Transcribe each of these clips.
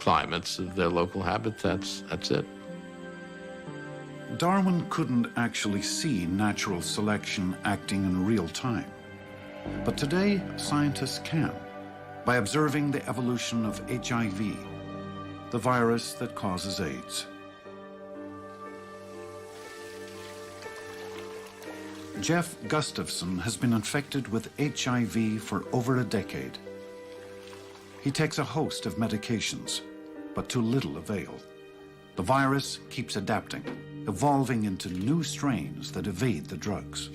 climates of their local habitats. That's it. Darwin couldn't actually see natural selection acting in real time. But today, scientists can, by observing the evolution of HIV, the virus that causes AIDS. Jeff Gustafson has been infected with HIV for over a decade. He takes a host of medications, but to little avail. The virus keeps adapting, evolving into new strains that evade the drugs.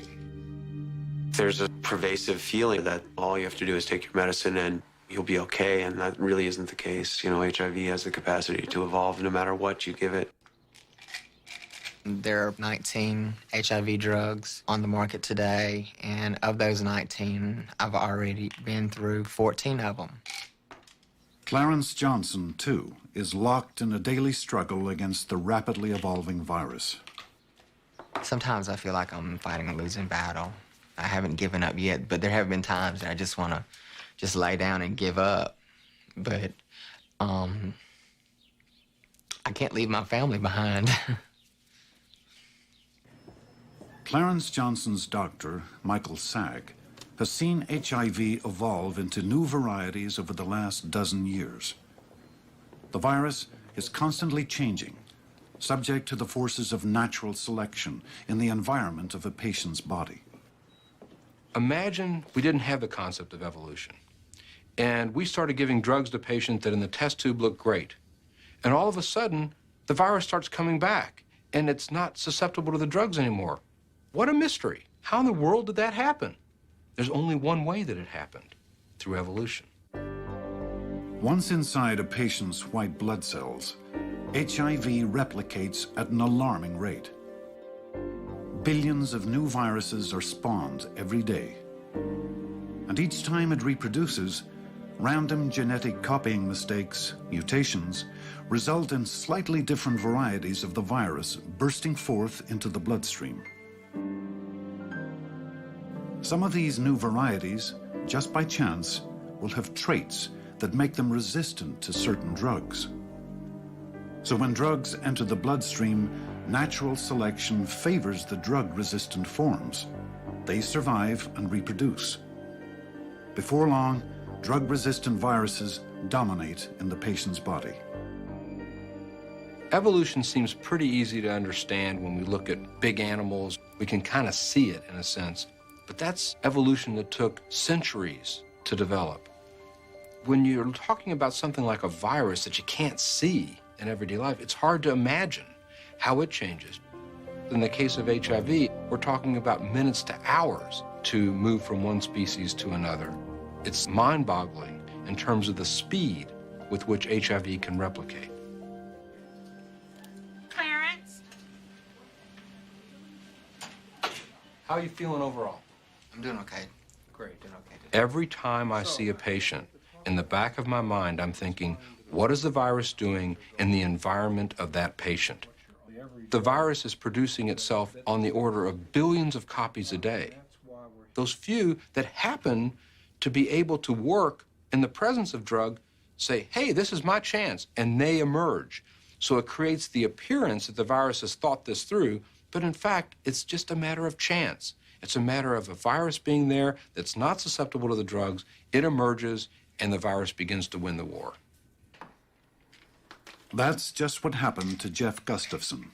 There's a pervasive feeling that all you have to do is take your medicine and you'll be okay, and that really isn't the case. You know, HIV has the capacity to evolve no matter what you give it. There are 19 HIV drugs on the market today, and of those 19, I've already been through 14 of them. Clarence Johnson, too, is locked in a daily struggle against the rapidly evolving virus. Sometimes I feel like I'm fighting a losing battle. I haven't given up yet, but there have been times that I just want to just lay down and give up. But I can't leave my family behind. Clarence Johnson's doctor, Michael Sagg, has seen HIV evolve into new varieties over the last dozen years. The virus is constantly changing, subject to the forces of natural selection in the environment of a patient's body. Imagine we didn't have the concept of evolution, and we started giving drugs to patients that in the test tube looked great. And all of a sudden, the virus starts coming back, and it's not susceptible to the drugs anymore. What a mystery. How in the world did that happen? There's only one way that it happened, through evolution. Once inside a patient's white blood cells, HIV replicates at an alarming rate. Billions of new viruses are spawned every day. And each time it reproduces, random genetic copying mistakes, mutations, result in slightly different varieties of the virus bursting forth into the bloodstream. Some of these new varieties, just by chance, will have traits that make them resistant to certain drugs. So when drugs enter the bloodstream, natural selection favors the drug-resistant forms. They survive and reproduce. Before long, drug-resistant viruses dominate in the patient's body. Evolution seems pretty easy to understand when we look at big animals. We can kind of see it in a sense. But that's evolution that took centuries to develop. When you're talking about something like a virus that you can't see in everyday life, it's hard to imagine how it changes. In the case of HIV, we're talking about minutes to hours to move from one species to another. It's mind-boggling in terms of the speed with which HIV can replicate. Clarence? How are you feeling overall? I'm doing okay. Great. Doing okay today. Every time I see a patient, in the back of my mind, I'm thinking, what is the virus doing in the environment of that patient? The virus is producing itself on the order of billions of copies a day. Those few that happen to be able to work in the presence of drug say, hey, this is my chance, and they emerge. So it creates the appearance that the virus has thought this through, but in fact, it's just a matter of chance. It's a matter of a virus being there that's not susceptible to the drugs, it emerges, and the virus begins to win the war. That's just what happened to Jeff Gustafson.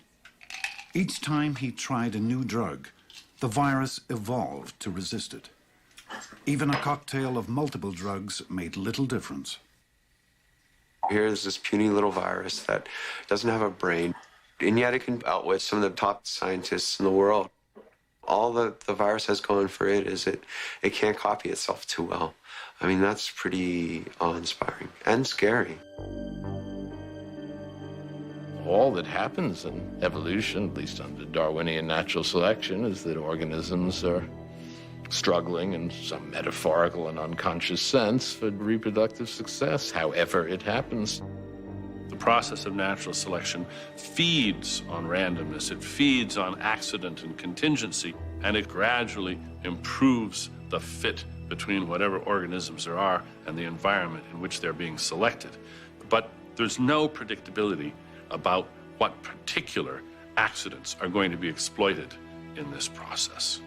Each time he tried a new drug, the virus evolved to resist it. Even a cocktail of multiple drugs made little difference. Here's this puny little virus that doesn't have a brain, and yet it can outwit some of the top scientists in the world. All the virus has going for it is it can't copy itself too well. I mean, that's pretty awe-inspiring and scary. All that happens in evolution, at least under Darwinian natural selection, is that organisms are struggling in some metaphorical and unconscious sense for reproductive success, however it happens. The process of natural selection feeds on randomness, it feeds on accident and contingency, and it gradually improves the fit between whatever organisms there are and the environment in which they're being selected. But There's no predictability about what particular accidents are going to be exploited in this process.